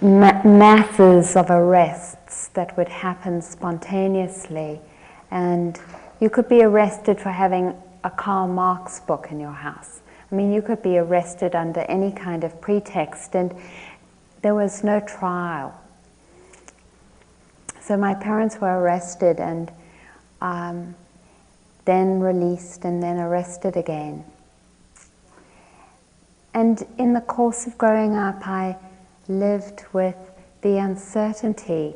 masses of arrests that would happen spontaneously, and you could be arrested for having a Karl Marx book in your house. I mean, you could be arrested under any kind of pretext, and there was no trial. So my parents were arrested and then released and then arrested again. And in the course of growing up, I lived with the uncertainty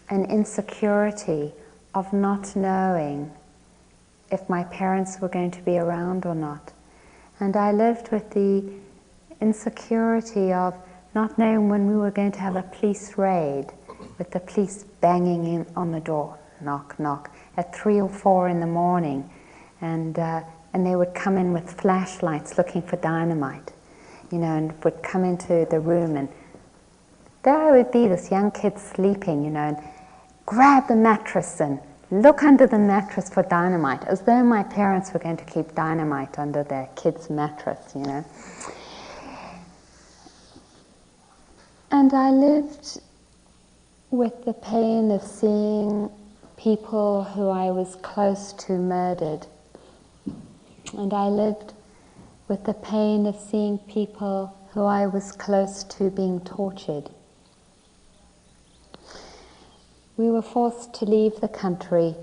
and insecurity of not knowing if my parents were going to be around or not. And I lived with the insecurity of not knowing when we were going to have a police raid, with the police banging in on the door, knock, knock, at 3 or 4 in the morning. And they would come in with flashlights looking for dynamite, and would come into the room, and there I would be, this young kid sleeping, and grab the mattress and look under the mattress for dynamite, as though my parents were going to keep dynamite under their kid's mattress, And I lived with the pain of seeing people who I was close to murdered. And I lived with the pain of seeing people who I was close to being tortured. We were forced to leave the country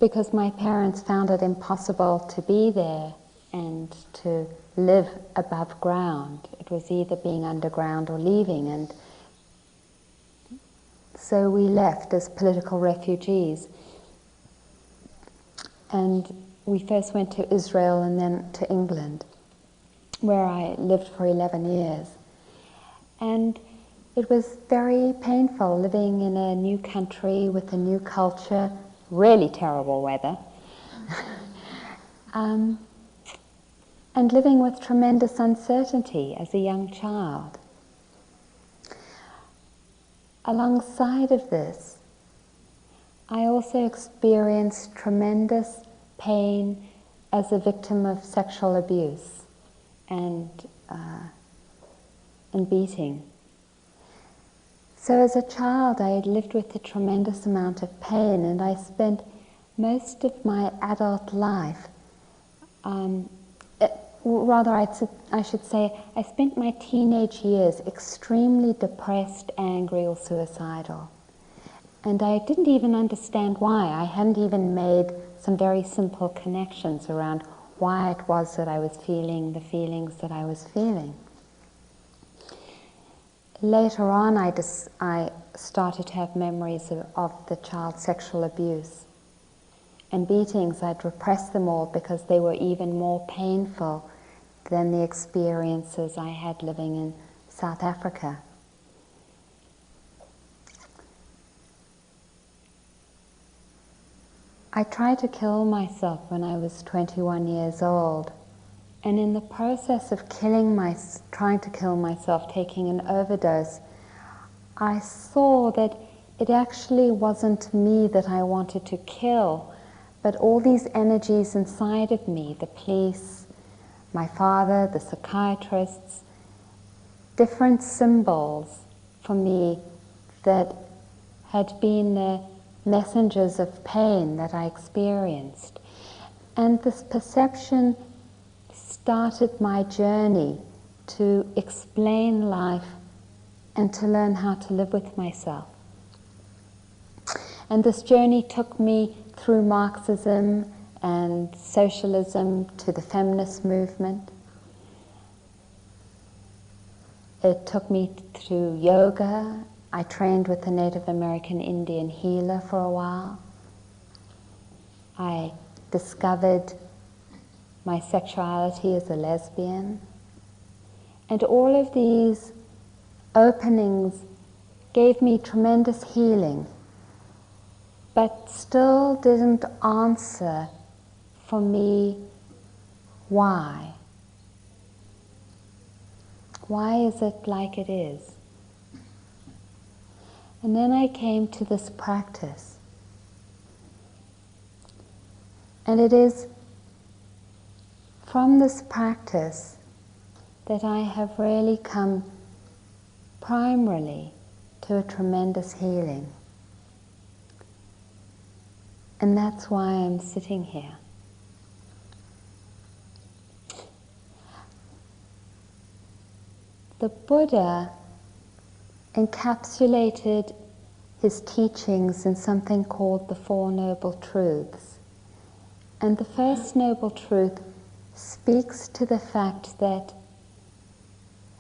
because my parents found it impossible to be there and to live above ground. It was either being underground or leaving, and so we left as political refugees. And we first went to Israel and then to England, where I lived for 11 years. And it was very painful living in a new country with a new culture, really terrible weather, and living with tremendous uncertainty as a young child. Alongside of this, I also experienced tremendous pain as a victim of sexual abuse and beating. So as a child, I had lived with a tremendous amount of pain, and I spent most of my adult life, I should say, I spent my teenage years extremely depressed, angry, or suicidal. And I didn't even understand why. I hadn't even made some very simple connections around why it was that I was feeling the feelings that I was feeling. Later on, I started to have memories of the child's sexual abuse and beatings. I'd repressed them all because they were even more painful than the experiences I had living in South Africa. I tried to kill myself when I was 21 years old. And in the process of trying to kill myself, taking an overdose, I saw that it actually wasn't me that I wanted to kill, but all these energies inside of me, the police, my father, the psychiatrists, different symbols for me that had been the messengers of pain that I experienced. And this perception started my journey to explain life and to learn how to live with myself. And this journey took me through Marxism and socialism to the feminist movement. It took me through yoga. I trained with a Native American Indian healer for a while. I discovered my sexuality as a lesbian. And all of these openings gave me tremendous healing, but still didn't answer for me why. Why is it like it is? And then I came to this practice. And it is from this practice that I have really come primarily to a tremendous healing. And that's why I'm sitting here. The Buddha encapsulated his teachings in something called the Four Noble Truths. And the first noble truth speaks to the fact that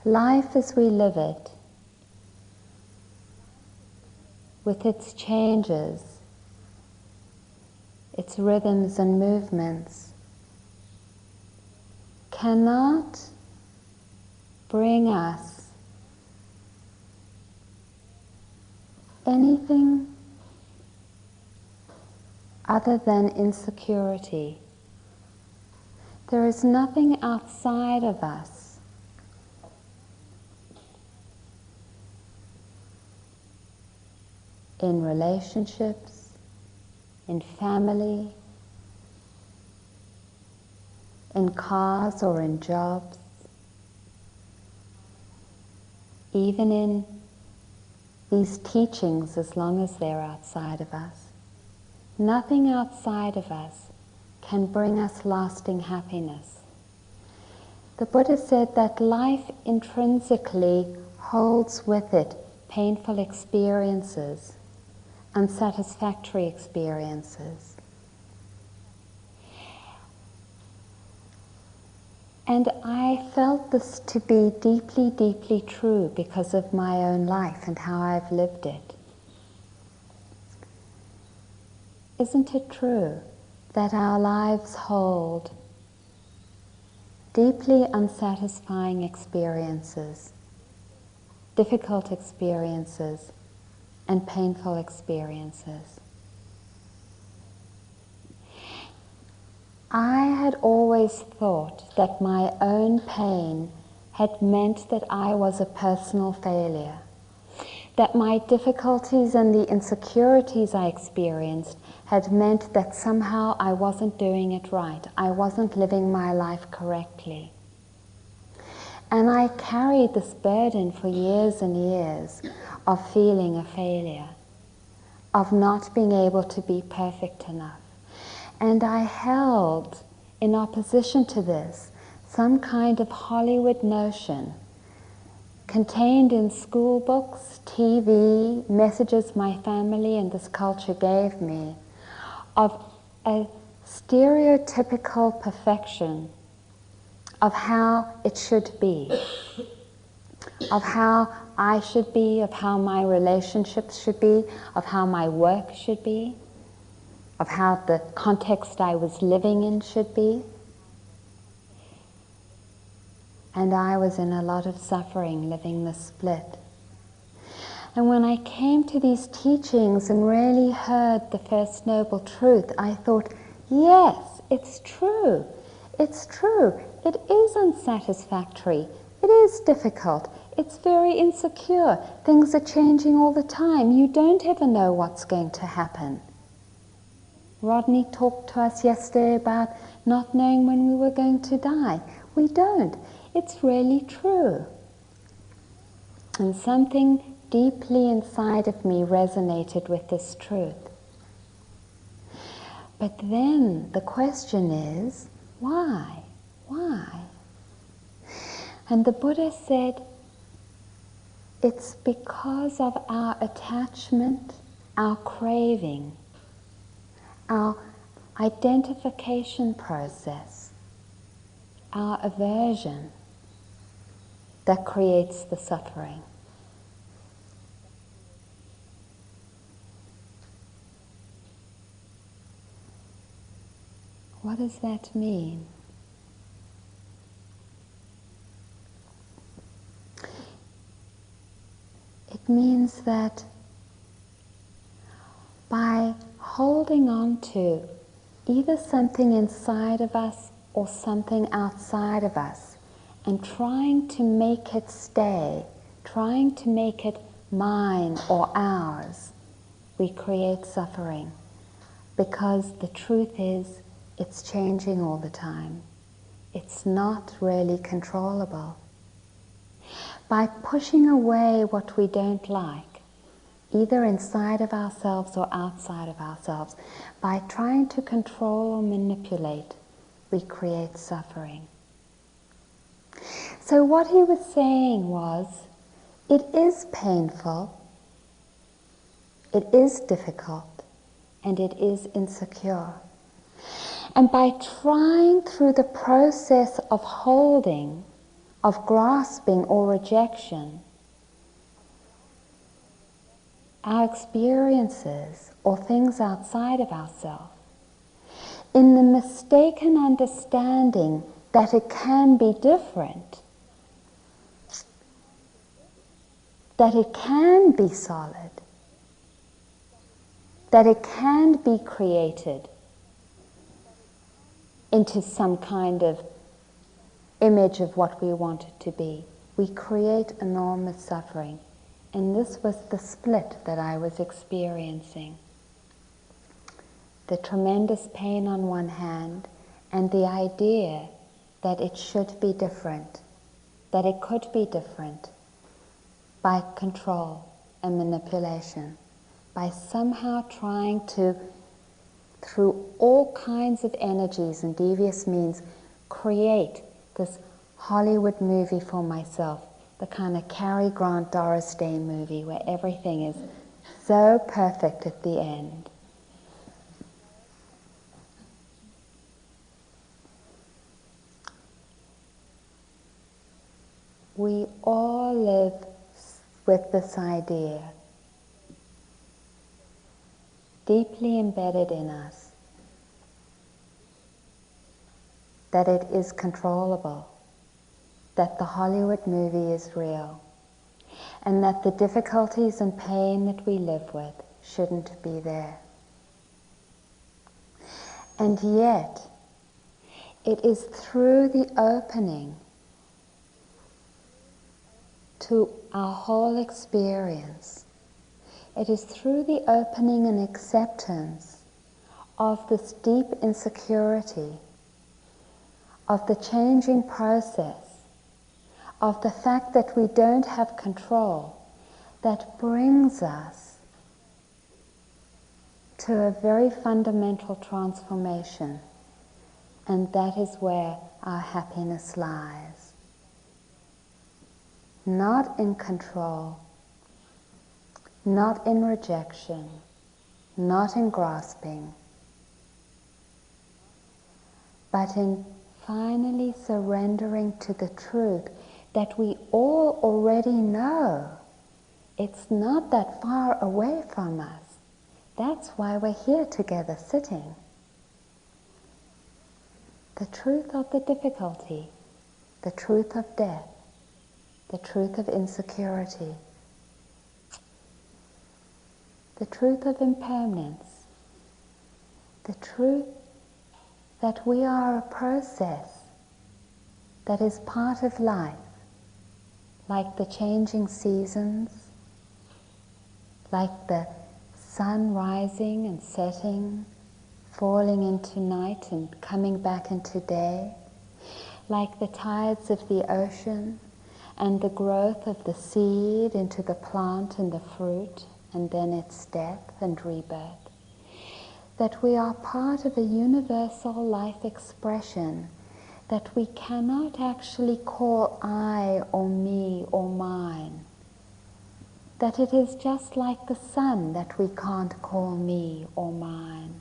life as we live it, with its changes, its rhythms and movements, cannot bring us anything other than insecurity. There is nothing outside of us in relationships, in family, in cars or in jobs, even in these teachings, as long as they're outside of us. Nothing outside of us can bring us lasting happiness. The Buddha said that life intrinsically holds with it painful experiences, unsatisfactory experiences. And I felt this to be deeply, deeply true because of my own life and how I've lived it. Isn't it true that our lives hold deeply unsatisfying experiences, difficult experiences, and painful experiences? I had always thought that my own pain had meant that I was a personal failure, that my difficulties and the insecurities I experienced had meant that somehow I wasn't doing it right, I wasn't living my life correctly. And I carried this burden for years and years of feeling a failure, of not being able to be perfect enough. And I held, in opposition to this, some kind of Hollywood notion contained in school books, TV, messages my family and this culture gave me, of a stereotypical perfection of how it should be, of how I should be, of how my relationships should be, of how my work should be, of how the context I was living in should be. And I was in a lot of suffering living the split. And when I came to these teachings and really heard the First Noble Truth, I thought, yes, it's true. It's true. It is unsatisfactory. It is difficult. It's very insecure. Things are changing all the time. You don't ever know what's going to happen. Rodney talked to us yesterday about not knowing when we were going to die. We don't. It's really true. And something deeply inside of me resonated with this truth. But then the question is, why? Why? And the Buddha said, it's because of our attachment, our craving, our identification process, our aversion that creates the suffering. What does that mean? It means that by holding on to either something inside of us or something outside of us and trying to make it stay, trying to make it mine or ours, we create suffering. Because the truth is, it's changing all the time. It's not really controllable. by pushing away what we don't like, either inside of ourselves or outside of ourselves, by trying to control or manipulate, we create suffering. So what he was saying was, it is painful, it is difficult, and it is insecure. And by trying through the process of holding, of grasping or rejection, our experiences or things outside of ourselves, in the mistaken understanding that it can be different, that it can be solid, that it can be created into some kind of image of what we want it to be, we create enormous suffering. And this was the split that I was experiencing. The tremendous pain on one hand, and the idea that it should be different, that it could be different by control and manipulation, by somehow trying to, through all kinds of energies and devious means, create this Hollywood movie for myself, the kind of Cary Grant, Doris Day movie where everything is so perfect at the end. We all live with this idea deeply embedded in us that it is controllable, that the Hollywood movie is real, and that the difficulties and pain that we live with shouldn't be there. And yet, it is through the opening to our whole experience, it is through the opening and acceptance of this deep insecurity, of the changing process, of the fact that we don't have control, that brings us to a very fundamental transformation. And that is where our happiness lies. Not in control, not in rejection, not in grasping, but in finally surrendering to the truth that we all already know. It's not that far away from us. That's why we're here together sitting. The truth of the difficulty, the truth of death, the truth of insecurity, the truth of impermanence, the truth that we are a process that is part of life, like the changing seasons, like the sun rising and setting, falling into night and coming back into day, like the tides of the ocean and the growth of the seed into the plant and the fruit, and then its death and rebirth. That we are part of a universal life expression that we cannot actually call I or me or mine. That it is just like the sun that we can't call me or mine.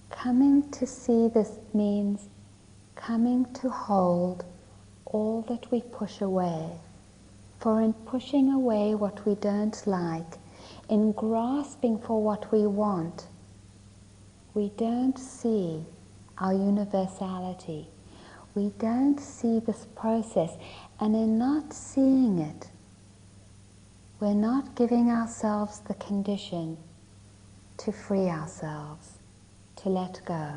Coming to see this means coming to hold all that we push away. For in pushing away what we don't like, in grasping for what we want, we don't see our universality. We don't see this process, and in not seeing it, we're not giving ourselves the condition to free ourselves, to let go,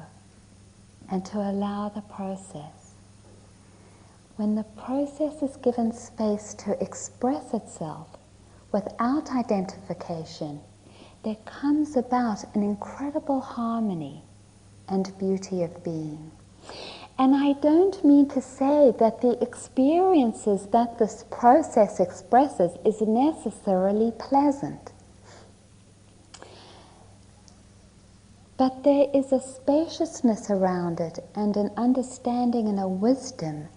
and to allow the process. When the process is given space to express itself without identification, there comes about an incredible harmony and beauty of being. And I don't mean to say that the experiences that this process expresses is necessarily pleasant. But there is a spaciousness around it and an understanding and a wisdom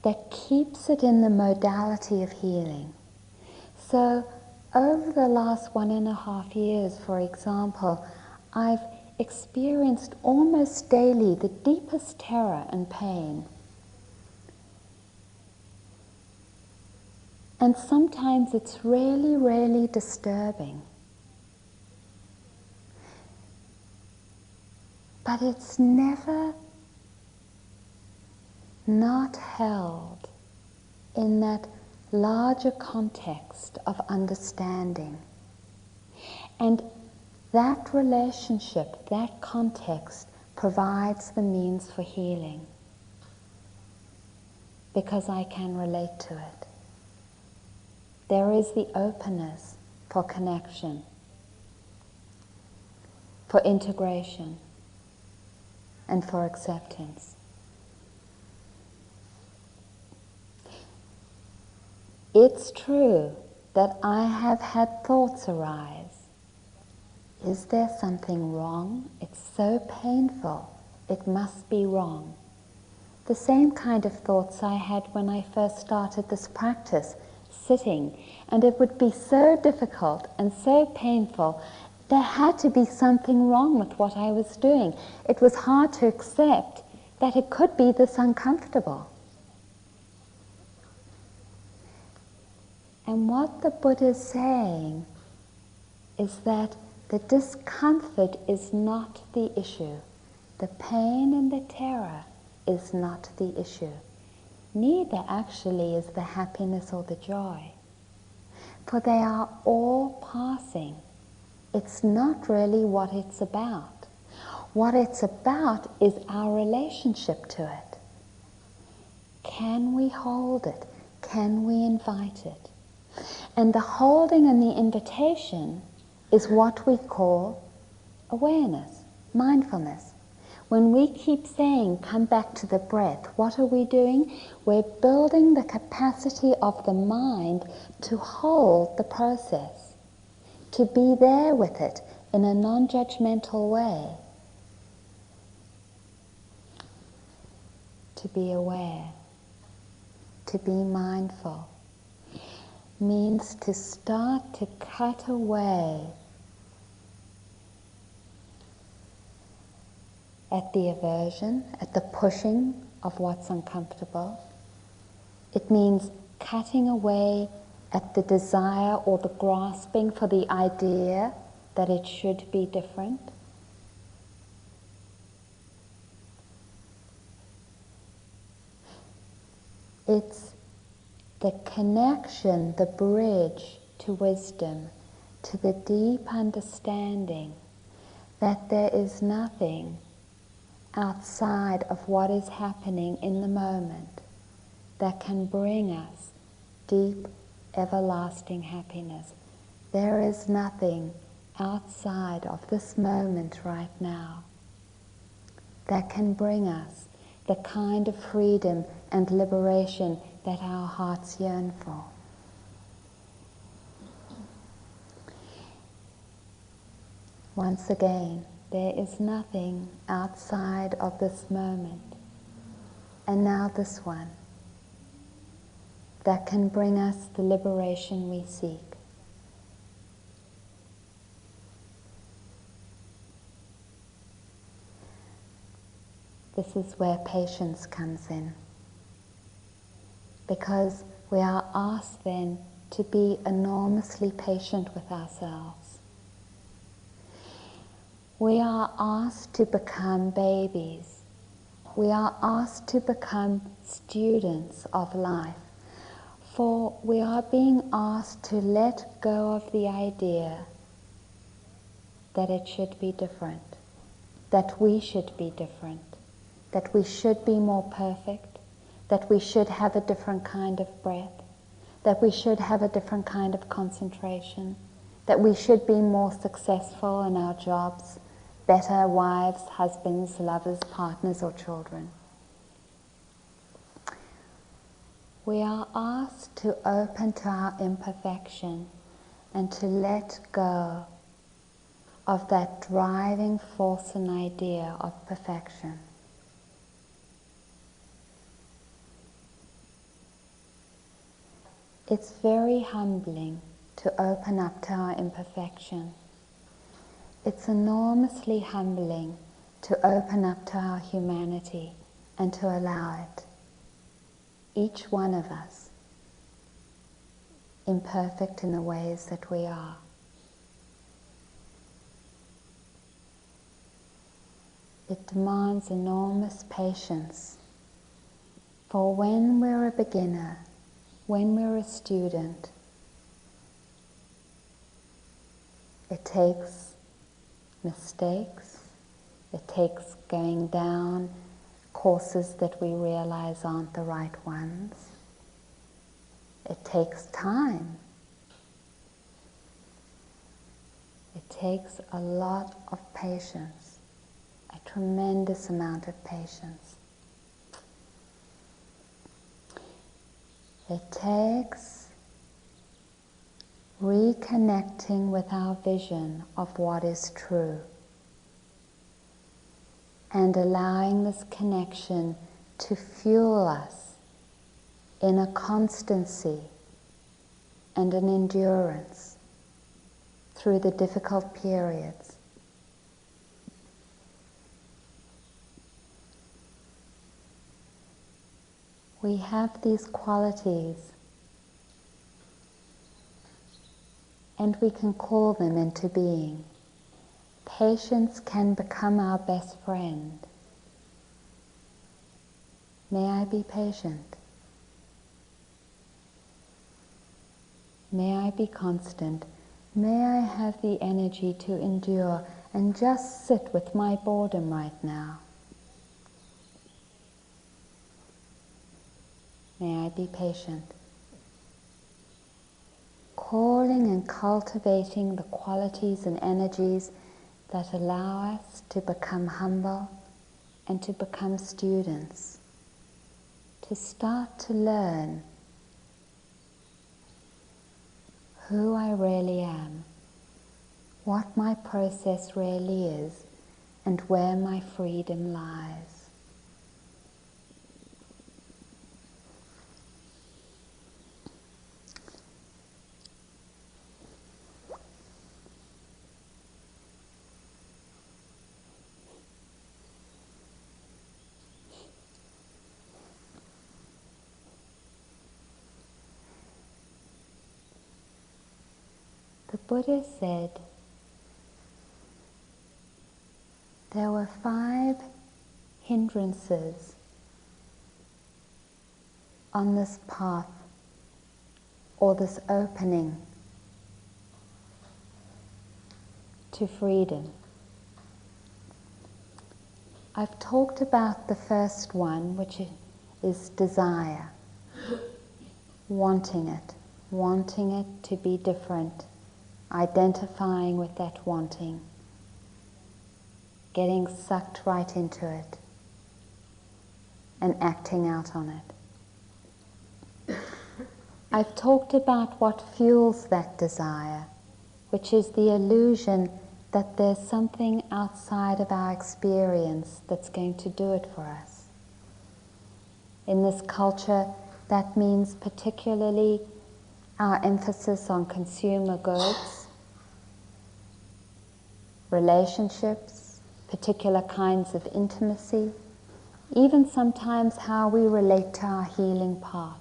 that keeps it in the modality of healing. So over the last 1.5 years, for example, I've experienced almost daily the deepest terror and pain. And sometimes it's really, really disturbing. But it's never not held in that larger context of understanding. And that relationship, that context, provides the means for healing, because I can relate to it. There is the openness for connection, for integration, and for acceptance. It's true that I have had thoughts arise. Is there something wrong? It's so painful. It must be wrong. The same kind of thoughts I had when I first started this practice, sitting, and it would be so difficult and so painful. There had to be something wrong with what I was doing. It was hard to accept that it could be this uncomfortable. And what the Buddha is saying is that the discomfort is not the issue. The pain and the terror is not the issue. Neither actually is the happiness or the joy. For they are all passing. It's not really what it's about. What it's about is our relationship to it. Can we hold it? Can we invite it? And the holding and the invitation is what we call awareness, mindfulness. When we keep saying, come back to the breath, what are we doing? We're building the capacity of the mind to hold the process, to be there with it in a non-judgmental way, to be aware, to be mindful. Means to start to cut away at the aversion, at the pushing of what's uncomfortable. It means cutting away at the desire or the grasping for the idea that it should be different. It's the connection, the bridge to wisdom, to the deep understanding that there is nothing outside of what is happening in the moment that can bring us deep, everlasting happiness. There is nothing outside of this moment right now that can bring us the kind of freedom and liberation that our hearts yearn for. Once again, there is nothing outside of this moment, and now this one, that can bring us the liberation we seek. This is where patience comes in, because we are asked then to be enormously patient with ourselves. We are asked to become babies. We are asked to become students of life. For we are being asked to let go of the idea that it should be different, that we should be different, that we should be more perfect, that we should have a different kind of breath, that we should have a different kind of concentration, that we should be more successful in our jobs, better wives, husbands, lovers, partners, or children. we are asked to open to our imperfection and to let go of that driving force and idea of perfection. It's very humbling to open up to our imperfection. It's enormously humbling to open up to our humanity and to allow it. Each one of us, imperfect in the ways that we are. It demands enormous patience, for when we're a beginner, when we're a student, it takes mistakes, it takes going down courses that we realize aren't the right ones. It takes time. It takes a lot of patience, a tremendous amount of patience. It takes reconnecting with our vision of what is true and allowing this connection to fuel us in a constancy and an endurance through the difficult periods. We have these qualities, and we can call them into being. Patience can become our best friend. May I be patient? May I be constant? May I have the energy to endure and just sit with my boredom right now? May I be patient? Calling and cultivating the qualities and energies that allow us to become humble and to become students, to start to learn who I really am, what my process really is, and where my freedom lies. The Buddha said there were 5 hindrances on this path, or this opening to freedom. I've talked about the first one, which is desire, wanting it to be different, identifying with that wanting, getting sucked right into it, and acting out on it. I've talked about what fuels that desire, which is the illusion that there's something outside of our experience that's going to do it for us. In this culture, that means particularly our emphasis on consumer goods, relationships, particular kinds of intimacy, even sometimes how we relate to our healing path,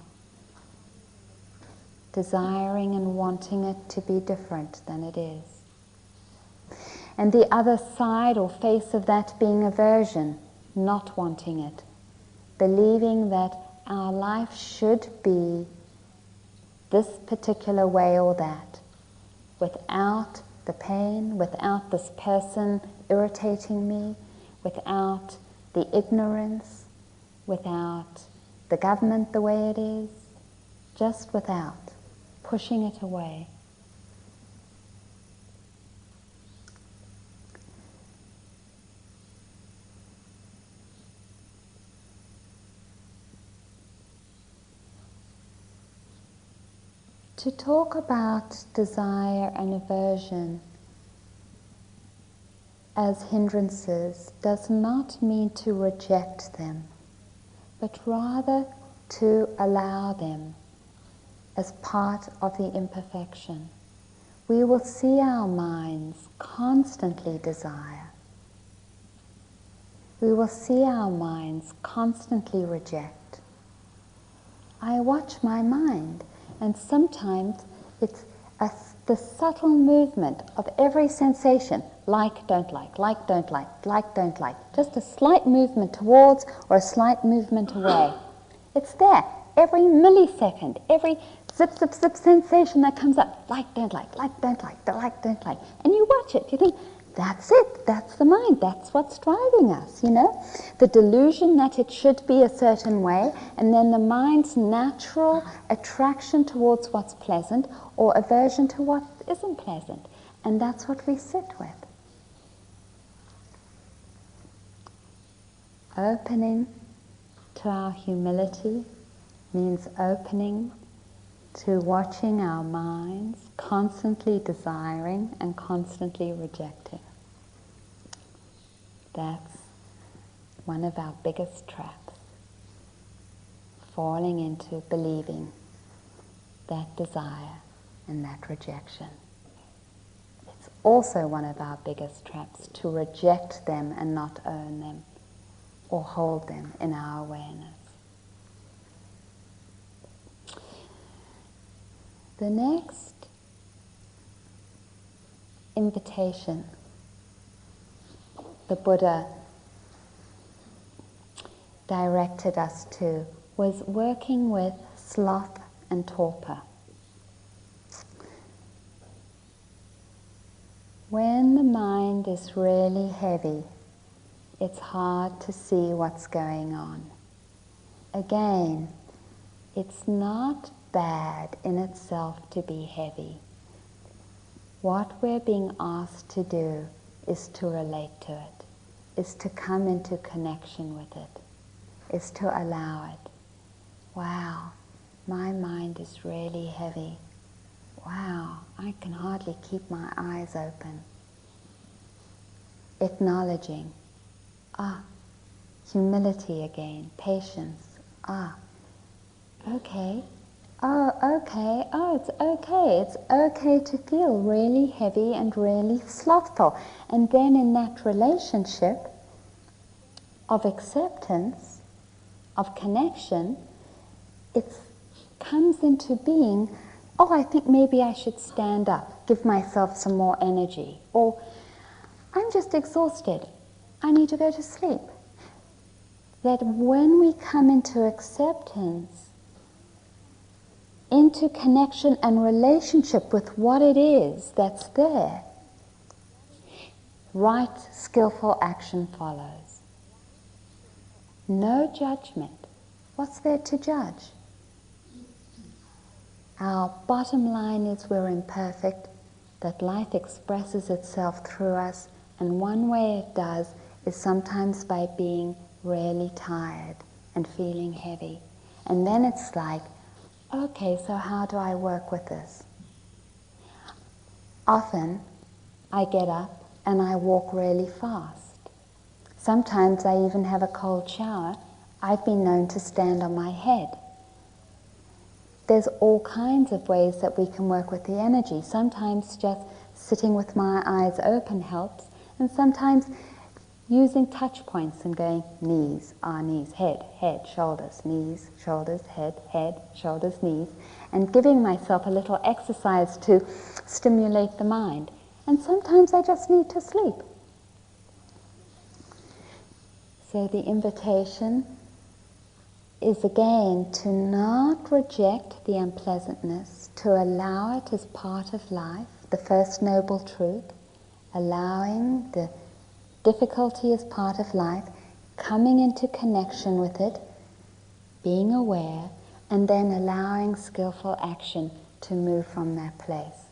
desiring and wanting it to be different than it is. And the other side or face of that being aversion, not wanting it, believing that our life should be this particular way or that, without the pain, without this person irritating me, without the ignorance, without the government the way it is, just without, pushing it away. To talk about desire and aversion as hindrances does not mean to reject them, but rather to allow them as part of the imperfection. We will see our minds constantly desire. We will see our minds constantly reject. I watch my mind, and sometimes it's the subtle movement of every sensation, like, don't like, don't like, don't like. Just a slight movement towards or a slight movement away. It's there. Every millisecond, every zip, zip, zip sensation that comes up, like, don't like, don't like. And you watch it, you think, that's it, that's the mind, that's what's driving us, you know? The delusion that it should be a certain way, and then the mind's natural attraction towards what's pleasant or aversion to what isn't pleasant. And that's what we sit with. Opening to our humility means opening to watching our minds constantly desiring and constantly rejecting. That's one of our biggest traps, falling into believing that desire and that rejection. It's also one of our biggest traps to reject them and not own them or hold them in our awareness. The next invitation the Buddha directed us to was working with sloth and torpor. When the mind is really heavy, it's hard to see what's going on. Again, it's not bad in itself to be heavy. What we're being asked to do is to relate to it, is to come into connection with it, is to allow it. Wow, my mind is really heavy. Wow, I can hardly keep my eyes open. Acknowledging, humility again, patience, okay, it's okay to feel really heavy and really slothful. And then in that relationship of acceptance, of connection, it comes into being, I think maybe I should stand up, give myself some more energy, or I'm just exhausted, I need to go to sleep. That when we come into acceptance, into connection and relationship with what it is that's there, right, skillful action follows. No judgment. What's there to judge? Our bottom line is we're imperfect, that life expresses itself through us, and one way it does is sometimes by being really tired and feeling heavy. And then it's like, okay, so how do I work with this? Often, I get up and I walk really fast. Sometimes I even have a cold shower. I've been known to stand on my head. There's all kinds of ways that we can work with the energy. Sometimes just sitting with my eyes open helps, and sometimes using touch points and going knees, knees, head, shoulders, knees, shoulders, head, shoulders, knees, and giving myself a little exercise to stimulate the mind. And sometimes I just need to sleep. So the invitation is again to not reject the unpleasantness, to allow it as part of life, the first noble truth, allowing the difficulty as part of life, coming into connection with it, being aware, and then allowing skillful action to move from that place.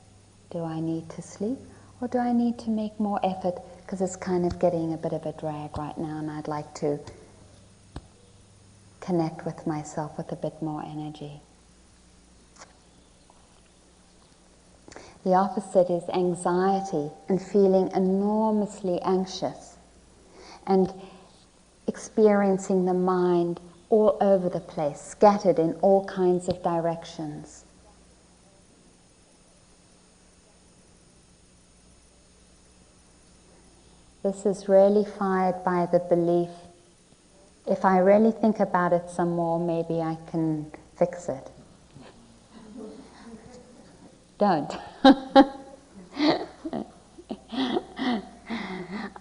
Do I need to sleep, or do I need to make more effort because it's kind of getting a bit of a drag right now and I'd like to connect with myself with a bit more energy? The opposite is anxiety and feeling enormously anxious and experiencing the mind all over the place, scattered in all kinds of directions. This is really fired by the belief, if I really think about it some more, maybe I can fix it. Don't.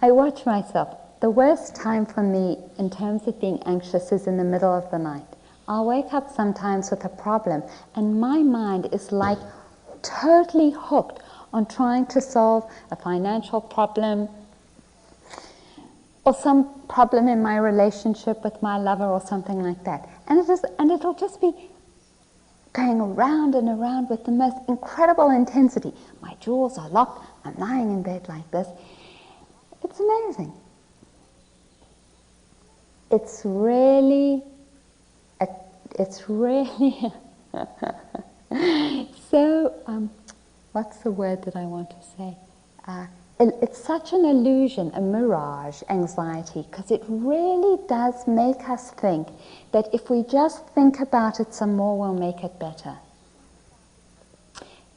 I watch myself. The worst time for me in terms of being anxious is in the middle of the night. I'll wake up sometimes with a problem and my mind is like totally hooked on trying to solve a financial problem or some problem in my relationship with my lover or something like that. And it'll just be going around and around with the most incredible intensity. My jewels are locked, I'm lying in bed like this. It's amazing. It's really so, what's the word that I want to say? It's such an illusion, a mirage, anxiety, because it really does make us think that if we just think about it some more, we'll make it better.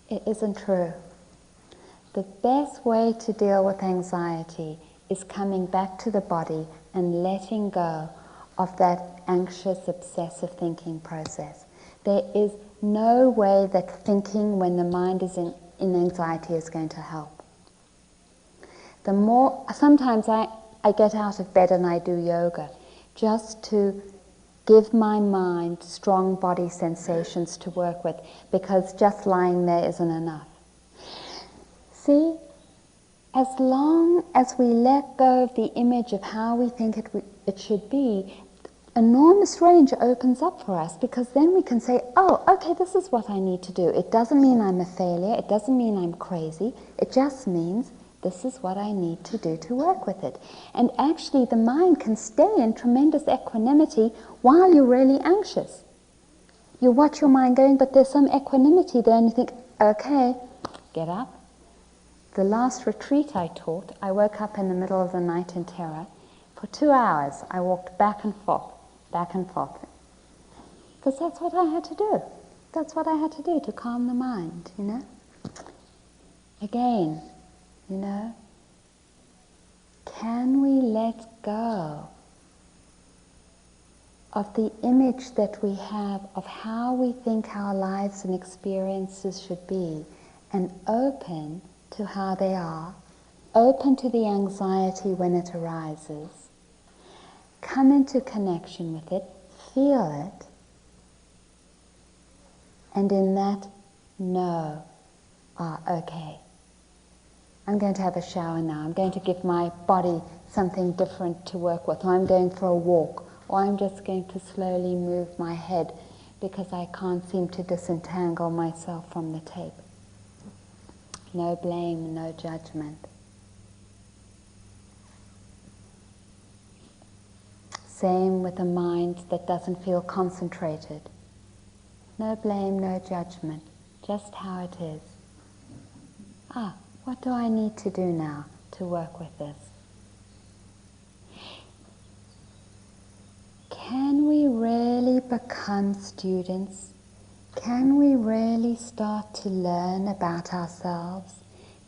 It isn't true. The best way to deal with anxiety is coming back to the body and letting go of that anxious, obsessive thinking process. There is no way that thinking when the mind is in anxiety is going to help. Sometimes I get out of bed and I do yoga just to give my mind strong body sensations to work with, because just lying there isn't enough. See, as long as we let go of the image of how we think it should be, enormous range opens up for us, because then we can say, oh, okay, this is what I need to do. It doesn't mean I'm a failure. It doesn't mean I'm crazy. It just means this is what I need to do to work with it. And actually, the mind can stay in tremendous equanimity while you're really anxious. You watch your mind going, but there's some equanimity there, and you think, okay, get up. The last retreat I taught, I woke up in the middle of the night in terror. For 2 hours, I walked back and forth, because that's what I had to do. That's what I had to do to calm the mind, you know. Again, you know, can we let go of the image that we have of how we think our lives and experiences should be, and open to how they are, open to the anxiety when it arises, come into connection with it, feel it, and in that, know, okay, I'm going to have a shower now, I'm going to give my body something different to work with, or I'm going for a walk, or I'm just going to slowly move my head because I can't seem to disentangle myself from the tape. No blame, no judgment. Same with a mind that doesn't feel concentrated. No blame, no judgment, just how it is. What do I need to do now to work with this? Can we really become students? Can we really start to learn about ourselves?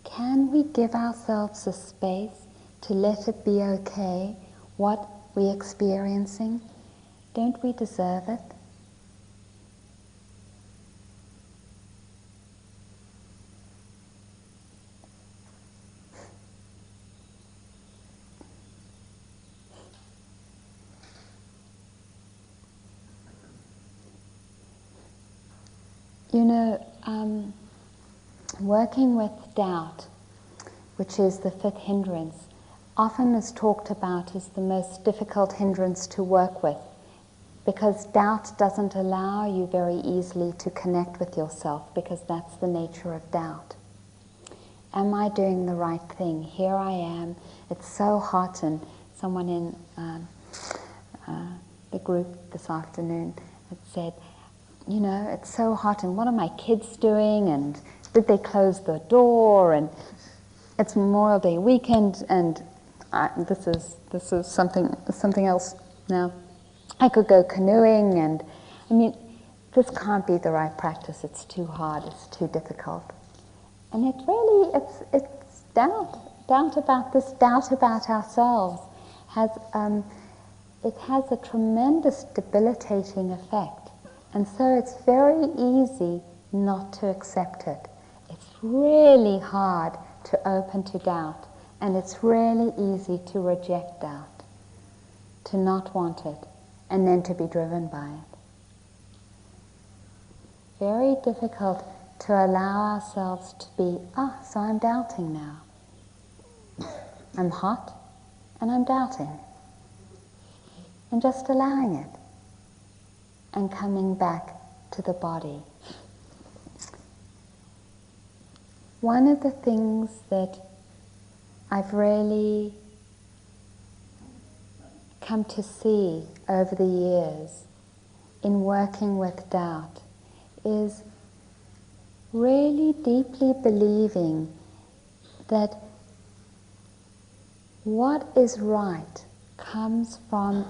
Can we give ourselves a space to let it be okay, what we're experiencing? Don't we deserve it? You know, working with doubt, which is the fifth hindrance, often is talked about as the most difficult hindrance to work with, because doubt doesn't allow you very easily to connect with yourself, because that's the nature of doubt. Am I doing the right thing? Here I am, it's so hot, and someone in the group this afternoon had said, you know, it's so hot, and what are my kids doing, and did they close the door, and it's Memorial Day weekend, and this is something else now. I could go canoeing, and I mean, this can't be the right practice. It's too hard. It's too difficult. And it's doubt about ourselves has a tremendous debilitating effect, and so it's very easy not to accept it. It's really hard to open to doubt, and it's really easy to reject doubt, to not want it, and then to be driven by it. Very difficult to allow ourselves to be, so I'm doubting now. I'm hot, and I'm doubting. And just allowing it, and coming back to the body. One of the things that I've really come to see over the years in working with doubt is really deeply believing that what is right comes from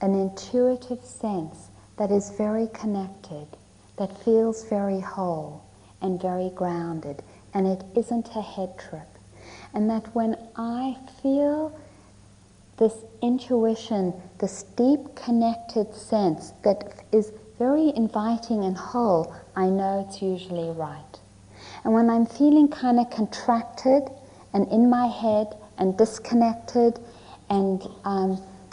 an intuitive sense that is very connected, that feels very whole and very grounded, and it isn't a head trip. And that when I feel this intuition, this deep connected sense that is very inviting and whole, I know it's usually right. And when I'm feeling kind of contracted and in my head and disconnected and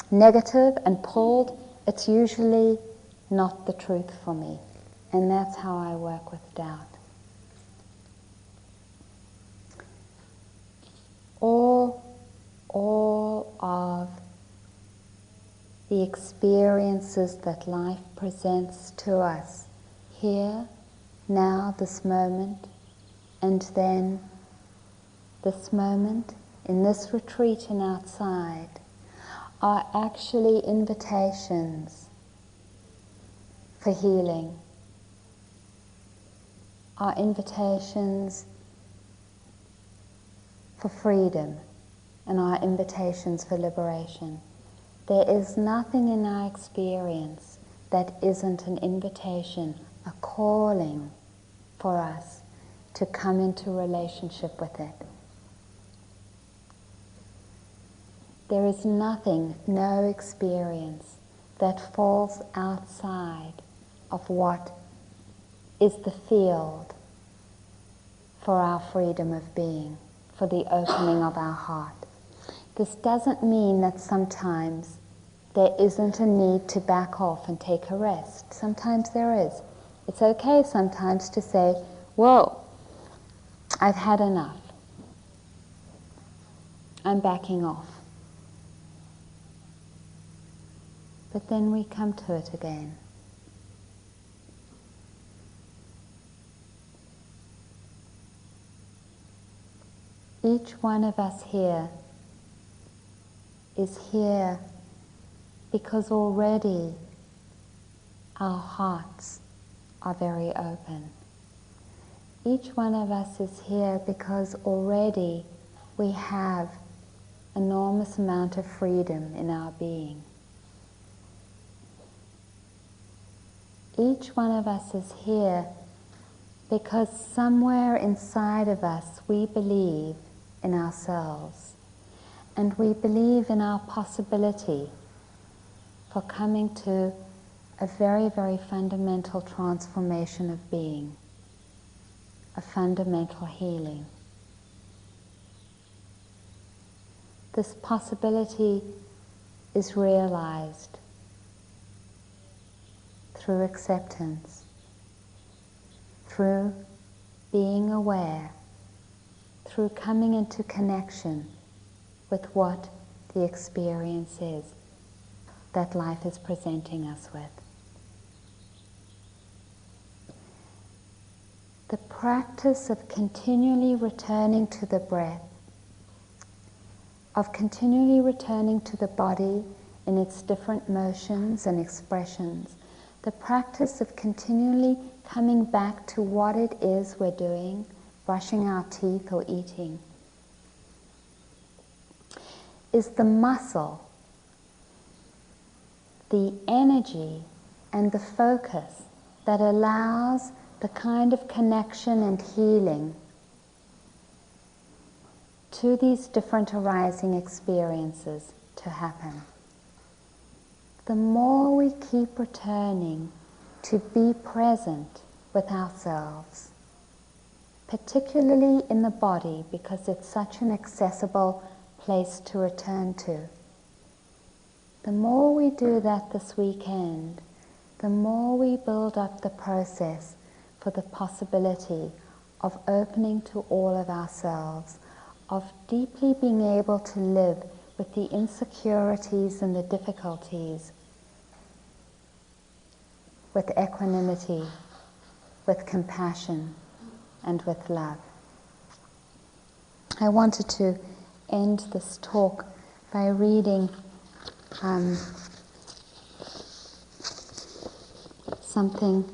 negative and pulled, it's usually not the truth for me. And that's how I work with doubt. All of the experiences that life presents to us here, now, this moment, and then this moment, in this retreat and outside, are actually invitations for healing, are invitations for freedom, and our invitations for liberation. There is nothing in our experience that isn't an invitation, a calling for us to come into relationship with it. There is nothing, no experience that falls outside of what is the field for our freedom of being, for the opening of our heart. This doesn't mean that sometimes there isn't a need to back off and take a rest. Sometimes there is. It's okay sometimes to say, whoa, I've had enough. I'm backing off. But then we come to it again. Each one of us here is here because already our hearts are very open. Each one of us is here because already we have enormous amount of freedom in our being. Each one of us is here because somewhere inside of us we believe in ourselves, and we believe in our possibility for coming to a very, very fundamental transformation of being, a fundamental healing. This possibility is realized through acceptance, through being aware, through coming into connection with what the experience is that life is presenting us with. The practice of continually returning to the breath, of continually returning to the body in its different motions and expressions, the practice of continually coming back to what it is we're doing, brushing our teeth or eating, is the muscle, the energy and the focus that allows the kind of connection and healing to these different arising experiences to happen. The more we keep returning to be present with ourselves, particularly in the body, because it's such an accessible place to return to, the more we do that this weekend, the more we build up the process for the possibility of opening to all of ourselves, of deeply being able to live with the insecurities and the difficulties with equanimity, with compassion, and with love. I wanted to end this talk by reading something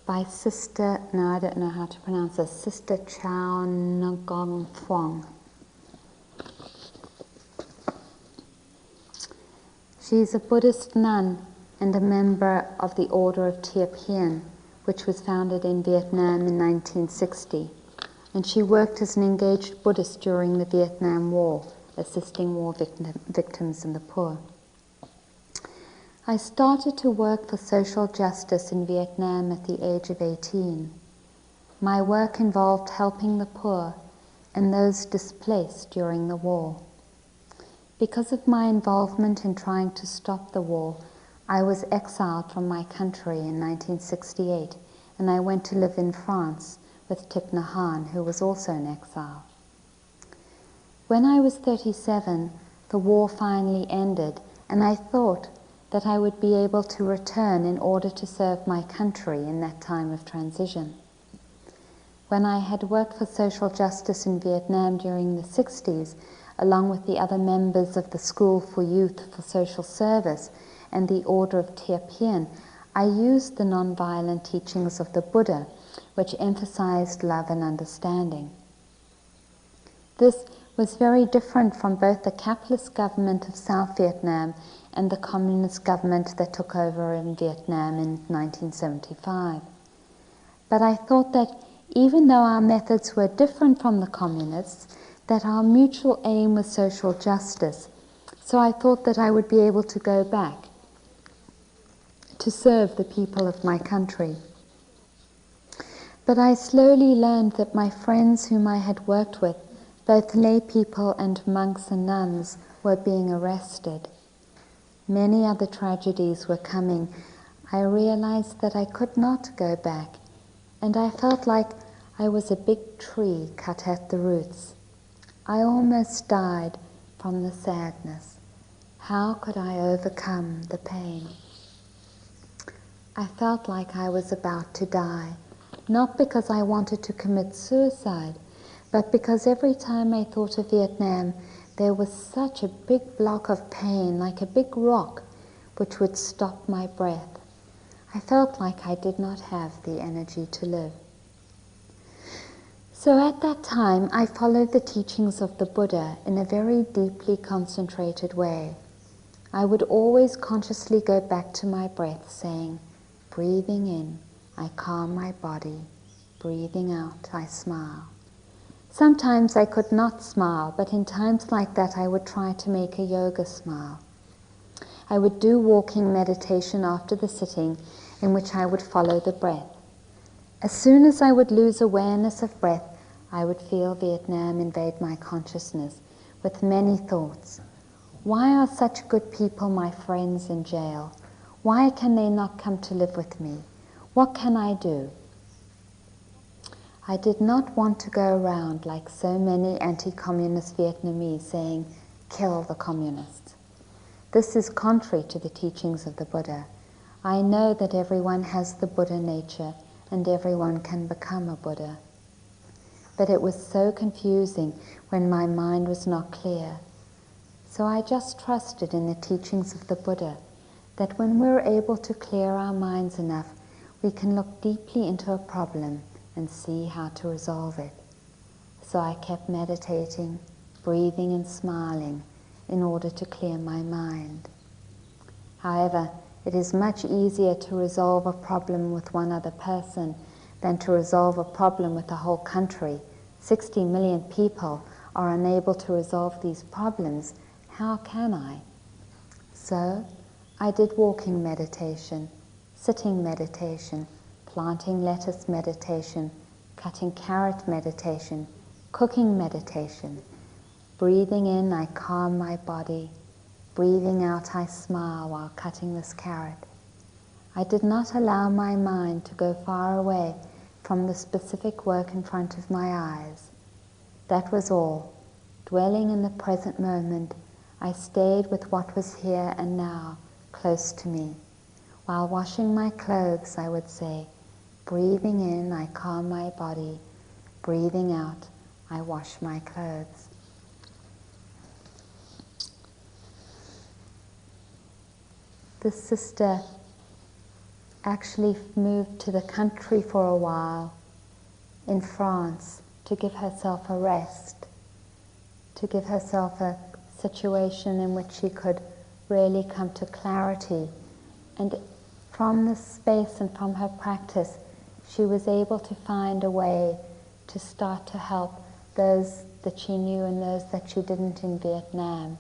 by Sister, no, I don't know how to pronounce this, Sister Chao Ngong Thuong. She's a Buddhist nun and a member of the Order of Thiep Hien, which was founded in Vietnam in 1960. And she worked as an engaged Buddhist during the Vietnam War, assisting war victims and the poor. I started to work for social justice in Vietnam at the age of 18. My work involved helping the poor and those displaced during the war. Because of my involvement in trying to stop the war, I was exiled from my country in 1968, and I went to live in France with Thich Nhat Hanh, who was also in exile. When I was 37, the war finally ended, and I thought that I would be able to return in order to serve my country in that time of transition. When I had worked for social justice in Vietnam during the 60s, along with the other members of the School for Youth for Social Service and the Order of Thiep Hien, I used the nonviolent teachings of the Buddha, which emphasized love and understanding. This was very different from both the capitalist government of South Vietnam and the communist government that took over in Vietnam in 1975. But I thought that even though our methods were different from the communists, that our mutual aim was social justice. So I thought that I would be able to go back to serve the people of my country. But I slowly learned that my friends whom I had worked with, both lay people and monks and nuns, were being arrested. Many other tragedies were coming. I realized that I could not go back, and I felt like I was a big tree cut at the roots. I almost died from the sadness. How could I overcome the pain? I felt like I was about to die, not because I wanted to commit suicide, but because every time I thought of Vietnam, there was such a big block of pain, like a big rock, which would stop my breath. I felt like I did not have the energy to live. So at that time, I followed the teachings of the Buddha in a very deeply concentrated way. I would always consciously go back to my breath, saying, breathing in, I calm my body. Breathing out, I smile. Sometimes I could not smile, but in times like that I would try to make a yoga smile. I would do walking meditation after the sitting, in which I would follow the breath. As soon as I would lose awareness of breath, I would feel Vietnam invade my consciousness with many thoughts. Why are such good people my friends in jail? Why can they not come to live with me? What can I do? I did not want to go around like so many anti-communist Vietnamese saying, kill the communists. This is contrary to the teachings of the Buddha. I know that everyone has the Buddha nature and everyone can become a Buddha. But it was so confusing when my mind was not clear. So I just trusted in the teachings of the Buddha that when we're able to clear our minds enough, we can look deeply into a problem and see how to resolve it. So I kept meditating, breathing and smiling in order to clear my mind. However, it is much easier to resolve a problem with one other person than to resolve a problem with a whole country. 60 million people are unable to resolve these problems. How can I? So I did walking meditation, sitting meditation, planting lettuce meditation, cutting carrot meditation, cooking meditation. Breathing in, I calm my body. Breathing out, I smile while cutting this carrot. I did not allow my mind to go far away from the specific work in front of my eyes. That was all. Dwelling in the present moment, I stayed with what was here and now, close to me. While washing my clothes, I would say, breathing in, I calm my body. Breathing out, I wash my clothes. This sister actually moved to the country for a while in France to give herself a rest, to give herself a situation in which she could really come to clarity. And from this space and from her practice, she was able to find a way to start to help those that she knew and those that she didn't in Vietnam.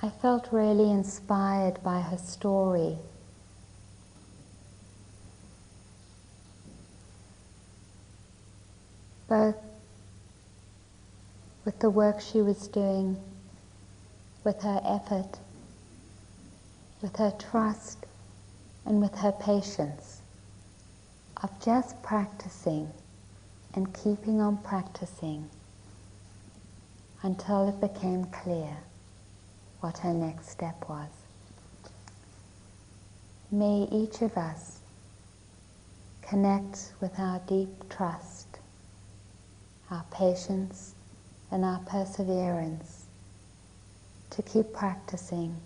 I felt really inspired by her story. Both with the work she was doing, with her effort, with her trust, and with her patience of just practicing and keeping on practicing until it became clear what her next step was. May each of us connect with our deep trust, our patience, and our perseverance to keep practicing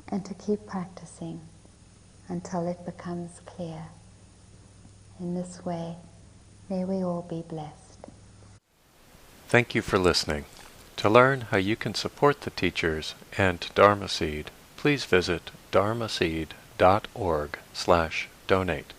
and to keep practicing until it becomes clear. In this way, may we all be blessed. Thank you for listening. To learn how you can support the teachers and Dharma Seed, please visit dharmaseed.org/donate.